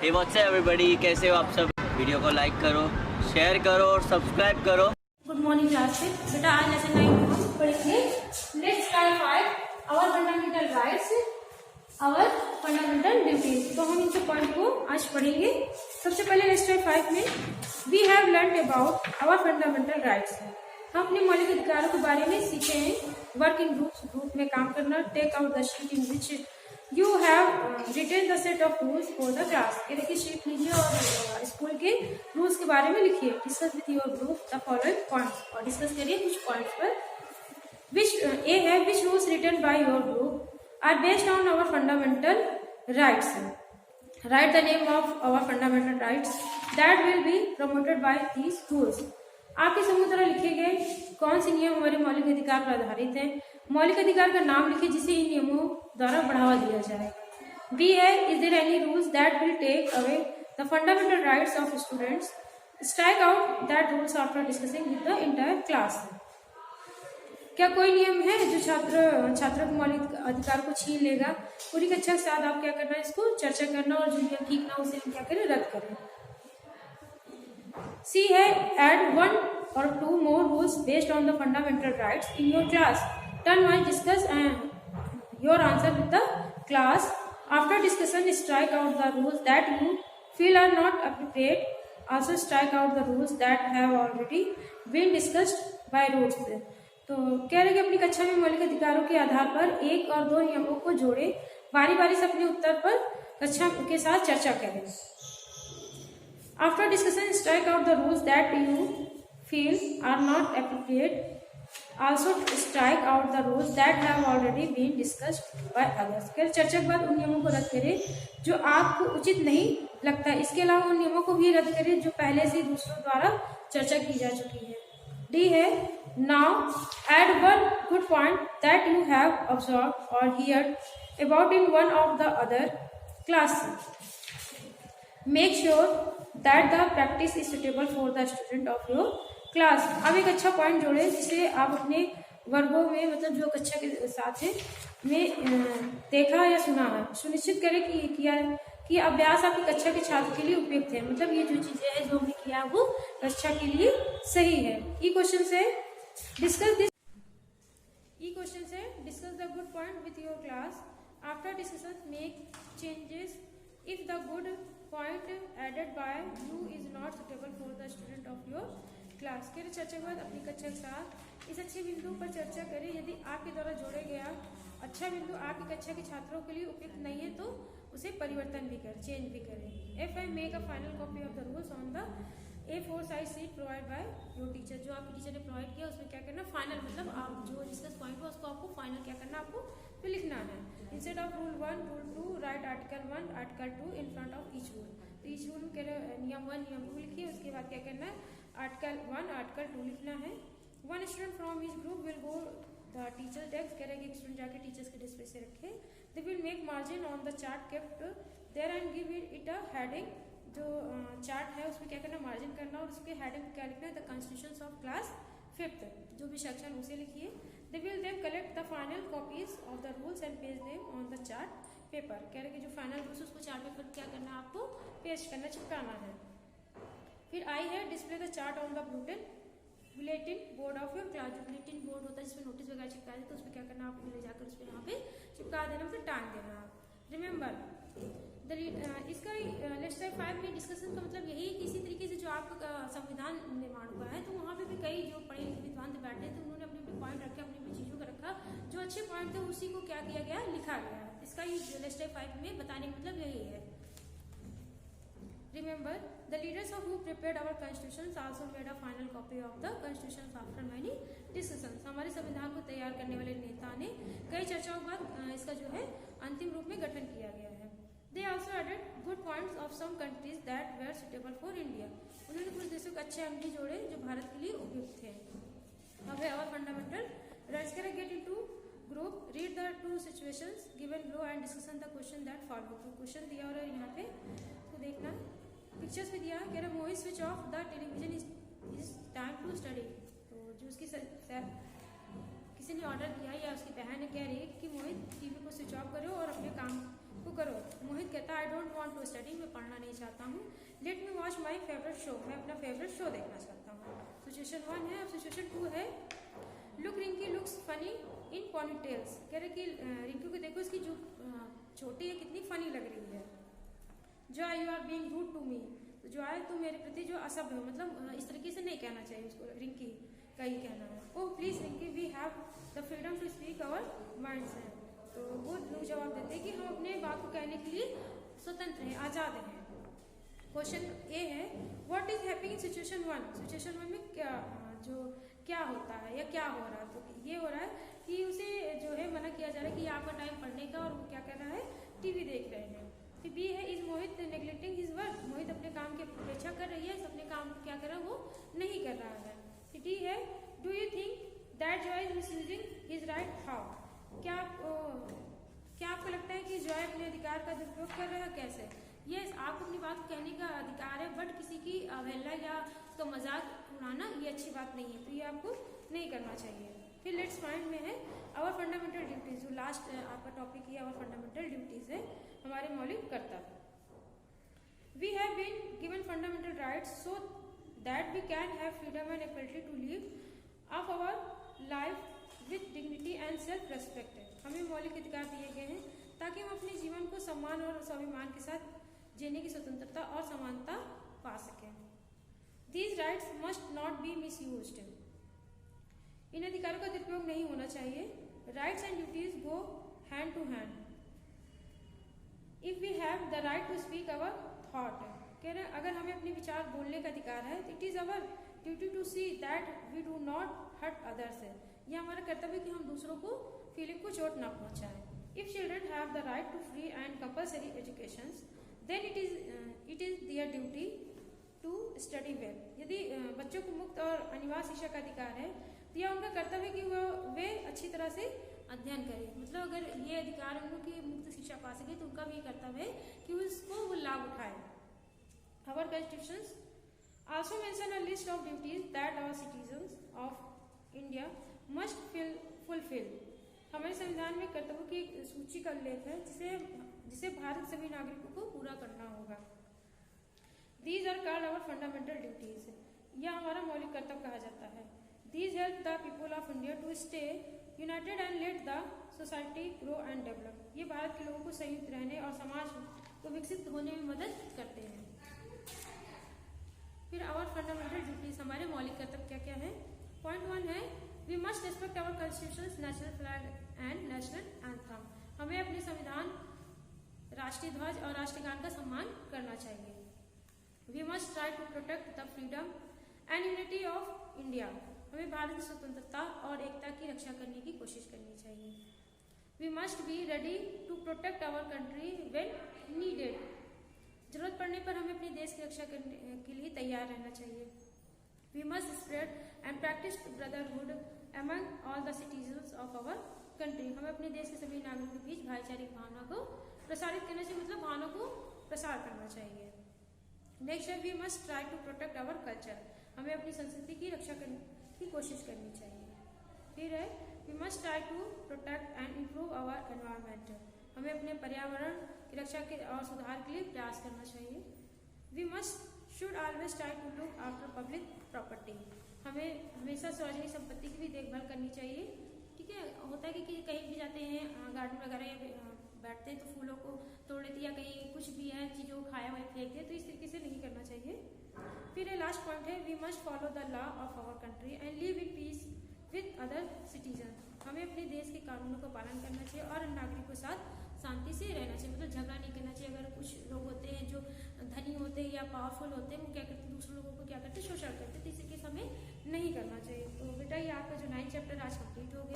Hey what's up everybody, कैसे हो आप सब। वीडियो को लाइक करो, शेयर करो और सब्सक्राइब करो। गुड मॉर्निंग क्लास में बेटा, आज लेसन 9 हम पढ़ेंगे let's try 5 our fundamental rights, our fundamental duties. तो हम इन सब पॉइंट को आज पढ़ेंगे। सबसे पहले लेट्स ट्राई 5 में we have learn about our fundamental rights. हम अपने मौलिक अधिकारों के बारे में सीखे हैं। वर्क इन ग्रुप में काम करना, take out the sheet in which you have written the set of rules for the class. ये देखिए शीट लीजिए और स्कूल के रूल्स के बारे में लिखिए। Discuss with your group the following points, और डिस्कस करिए कुछ पॉइंट्स पर। विच ए है which rules written by your group are based on our fundamental rights. Write the name of our fundamental rights that will be promoted by these rules. आपके समूह द्वारा लिखे गए कौन से नियम हमारे मौलिक अधिकार पर आधारित हैं। मौलिक अधिकार का नाम लिखिए जिसे इन नियमों द्वारा बढ़ावा दिया जाए। बी है is there any rules that will take away the fundamental rights of students. Strike out that rules after discussing with the entire class. क्या कोई नियम है जो छात्रों के मौलिक अधिकार को छीन लेगा। पूरी कक्षा के साथ आप क्या करना है, इसको चर्चा करना, और जो नियम ठीक ना उसे हम क्या करें, रद्द करें। सी है add 1 or 2 more rules based on the fundamental rights in your class. Turn wise discuss your answer with the class. After discussion, strike out the rules that you feel are not appropriate. Also strike out the rules that have already been discussed by rules. तो कह रहे कि अपनी कक्षा में मौलिक अधिकारों के आधार पर 1 और 2 नियमों को जोड़े, बारी बारी से अपने उत्तर पर कक्षा के साथ चर्चा करें। After discussion, strike out the rules that you feel are not appropriate. Also strike out the rules that have already been discussed by others. फिर चर्चा के बाद उन नियमों को रद्द करें जो आपको उचित नहीं लगता है। इसके अलावा उन नियमों को भी रद्द करें जो पहले से दूसरों द्वारा चर्चा की जा चुकी है। डी है now add one good point that you have observed or heard about in one of the other classes. Make sure that the practice is suitable for the student of your class. अब एक अच्छा point जोड़े जिसे आप अपने वर्गों में, मतलब जो कक्षा के साथ है, में देखा या सुना है। सुनिश्चित करें कि अभ्यास आपकी कक्षा के छात्र के लिए उपयुक्त है। मतलब ये जो चीजें हैं जो हमने किया वो कक्षा के लिए सही है। ई क्वेश्चन से discuss the good point with your class. After discussion make changes if the good point added by you is not suitable for the student of your class. फिर चर्चा के बाद अपनी कक्षा के साथ इस अच्छे बिंदु पर चर्चा करें। यदि आपके द्वारा जोड़े गया अच्छा बिंदु आपकी कक्षा के छात्रों के लिए उपयुक्त नहीं है तो उसे परिवर्तन भी करें, चेंज भी करें। If I make a final copy of the rules on the A4 size sheet provided by your teacher, जो आपकी टीचर ने प्रोवाइड किया उसमें क्या करना, फाइनल, मतलब आप जो डिस्कस पॉइंट हो उसको आपको फाइनल क्या करना, आपको फिर लिखना है। Instead of rule 1 rule 2 right article 1 article 2 in front of each rule. तो ईच रूल के नियम 1 नियम 2 लिखिए। उसके बाद क्या करना है, आर्टिकल 1 आर्टिकल 2 लिखना है। One student from each group will go the teacher desk. कह रहे हैं कि स्टूडेंट जाके टीचर्स के डेस्क पे से रखे। They will make margin on the chart kept there and give it a heading. जो चार्ट है उसमें क्या करना, मार्जिन करना, और उसके हेडिंग क्या लिखना है, the constitutions of class 5th, जो भी सेक्शन उसे लिखिए। They will then collect the final copies of the rules and page them on the chart paper. कह रहे कि जो फाइनल रूल्स उसको चार्ट पेपर क्या करना है, आपको पेस्ट करना, चिपकाना है। फिर आई है display the chart on the bulletin board of your class. जो बुलेटिन बोर्ड होता है जिसमें नोटिस वगैरह चिपका देते, तो उसमें क्या करना, आपको ले जाकर उसमें यहाँ पे चिपका देना, फिर टांग देना। रिमेंबर इसका लेट्स ट्राई 5 में डिस्कशन का मतलब यही कि इसी तरीके से जो आपका संविधान निर्माण हुआ है, तो वहाँ पे भी कई जो पढ़े लिखे विद्वान थे बैठे थे, उन्होंने अपने अपने पॉइंट रखे, अपनी अपनी चीजों का रखा। जो अच्छे पॉइंट थे उसी को क्या किया गया, लिखा गया। इसका लेट्स ट्राई 5 में बताने का मतलब यही है। Remember the leaders of who prepared our constitution also made a final copy of the constitution after many discussion. हमारे संविधान को तैयार करने वाले नेता ने कई चर्चाओं के बाद इसका जो है अंतिम रूप में गठन किया गया है। They also added good points of some countries that were suitable for India. उन्होंने कुछ देशों के अच्छे अंक भी जोड़े जो भारत के लिए उपयुक्त थे। अब है our fundamental rights। Can I get into group? Read the two situations given below and discussion the question that follow. तो क्वेश्चन दिया और यहाँ पे तो देखना, पिक्चर्स भी दिया। कह रहे Mohit switch off the television is time to study. तो जो उसकी किसी ने ऑर्डर दिया या उसकी बहन ने कह रही है कि मोहित टीवी को स्विच ऑफ करो और अपने काम को करो। मोहित कहता है I don't want to study, मैं पढ़ना नहीं चाहता हूँ। Let me watch my favourite show, मैं अपना फेवरेट शो देखना चाहता हूँ। सिचुएशन 1 है। अब सिचुएशन 2 है। Look Rinki looks funny in ponytails, कह रहे कि रिंकी को देखो इसकी जो छोटी है कितनी फनी लग रही है। Joy you are being rude to me, तो जॉय तुम मेरे प्रति जो असभ्य हो, मतलब इस तरीके से नहीं कहना चाहिए उसको, रिंकी का ही कहना है। Oh please Rinki we have the freedom to speak our minds है। तो वो लोग जवाब देते हैं कि हम अपने बात को कहने के लिए स्वतंत्र हैं, आजाद हैं। क्वेश्चन ए है what is happening in situation 1, situation 1 में क्या होता है या क्या हो रहा है। तो ये हो रहा है कि उसे जो है मना किया जा रहा है कि आपका टाइम पढ़ने का, और वो क्या कर रहा है, टीवी देख रहे हैं। तो बी है is Mohit neglecting his work, Mohit अपने काम की अपेक्षा कर रही है, अपने काम को क्या कर रहा है, वो नहीं कर रहा है। डी है do you think that Joy is misusing his right, how, क्या आपको लगता है कि जॉय अपने अधिकार का दुरुपयोग कर रहा है, कैसे। यस, आपको अपनी बात कहने का अधिकार है, बट किसी की अवहेलना या उसका मजाक उड़ाना ये अच्छी बात नहीं है, तो ये आपको नहीं करना चाहिए। फिर लेट्स फाइंड में है आवर फंडामेंटल ड्यूटीज, जो लास्ट आपका टॉपिक है आवर फंडामेंटल ड्यूटीज है, हमारे मौलिक कर्तव्य। We have been given fundamental rights so that we can have freedom and equality to live of our life with dignity and self respect. हमें मौलिक अधिकार दिए गए हैं ताकि हम अपने जीवन को सम्मान और स्वाभिमान के साथ जीने की स्वतंत्रता और समानता पा सकें। These rights must not be misused. इन अधिकारों का दुरुपयोग नहीं होना चाहिए। Rights and duties go hand to hand. If we have the right to speak our thought, कह रहे अगर हमें अपने विचार बोलने का अधिकार है, it is our duty to see that we do not hurt others. यह हमारा कर्तव्य है कि हम दूसरों को फीलिंग को चोट ना पहुंचाएं। If children have the right to free and compulsory education, then it is their duty to study well. यदि बच्चों को मुक्त और अनिवार्य शिक्षा का अधिकार है, तो यह उनका कर्तव्य है कि वे अच्छी तरह से अध्ययन करें। मतलब अगर ये अधिकार उनको की मुक्त शिक्षा पा सके, तो उनका भी कर्तव्य है कि उसको वो लाभ उठाए। Our constitutions also mention a list of duties that our citizens of India must fulfill. हमारे संविधान में कर्तव्यों की एक सूची का उल्लेख है जिसे भारत सभी नागरिकों को पूरा करना होगा। These are called our fundamental duties. यह हमारा मौलिक कर्तव्य कहा जाता है। These help the people of India to stay united and let the society grow and develop. ये भारत के लोगों को संयुक्त रहने और समाज को विकसित होने में मदद करते हैं। फिर our fundamental duties, हमारे मौलिक कर्तव्य क्या क्या है। पॉइंट 1 है we must respect our constitutions, national flag and national anthem. हमें अपने संविधान, राष्ट्रीय ध्वज और राष्ट्रगान का सम्मान करना चाहिए। We must try to protect the freedom and unity of India. हमें भारत की स्वतंत्रता और एकता की रक्षा करने की कोशिश करनी चाहिए। We must be ready to protect our country when needed. जरूरत पड़ने पर हमें अपने देश की रक्षा करने के लिए तैयार रहना चाहिए। We must spread and practice brotherhood among all the citizens of our country. हमें अपने देश के सभी नागरिकों के बीच भाईचारे की भावना को प्रसारित करना चाहिए, मतलब भावना को प्रसार करना चाहिए। नेक्स्ट है we must try to protect our culture, हमें अपनी संस्कृति की रक्षा करने की कोशिश करनी चाहिए। फिर है we must try to protect and improve our environment, हमें अपने पर्यावरण की रक्षा के और सुधार के लिए प्रयास करना चाहिए। We must should always try to look after public property, हमें हमेशा सार्वजनिक संपत्ति की भी देखभाल करनी चाहिए। ठीक है, होता है कि कहीं भी जाते हैं गार्डन वगैरह या बैठते हैं तो फूलों को तोड़ देते या कहीं कुछ भी है चीज़ों को खाया हुआ फेंक दे, तो इस तरीके से नहीं करना चाहिए। फिर लास्ट पॉइंट है we must follow the law of our country and live in peace with other citizen, हमें अपने देश के कानूनों का पालन करना चाहिए और नागरिकों के साथ शांति से रहना चाहिए, मतलब झगड़ा नहीं करना चाहिए। अगर कुछ लोग होते हैं जो धनी होते हैं या पावरफुल होते हैं, वो क्या करते हैं दूसरे लोगों को क्या करते हैं शोषण करते हैं, तो इस तरीके से हमें नहीं करना चाहिए। तो बेटा ये आपका जो 9th चैप्टर आज कंप्लीट हो गया।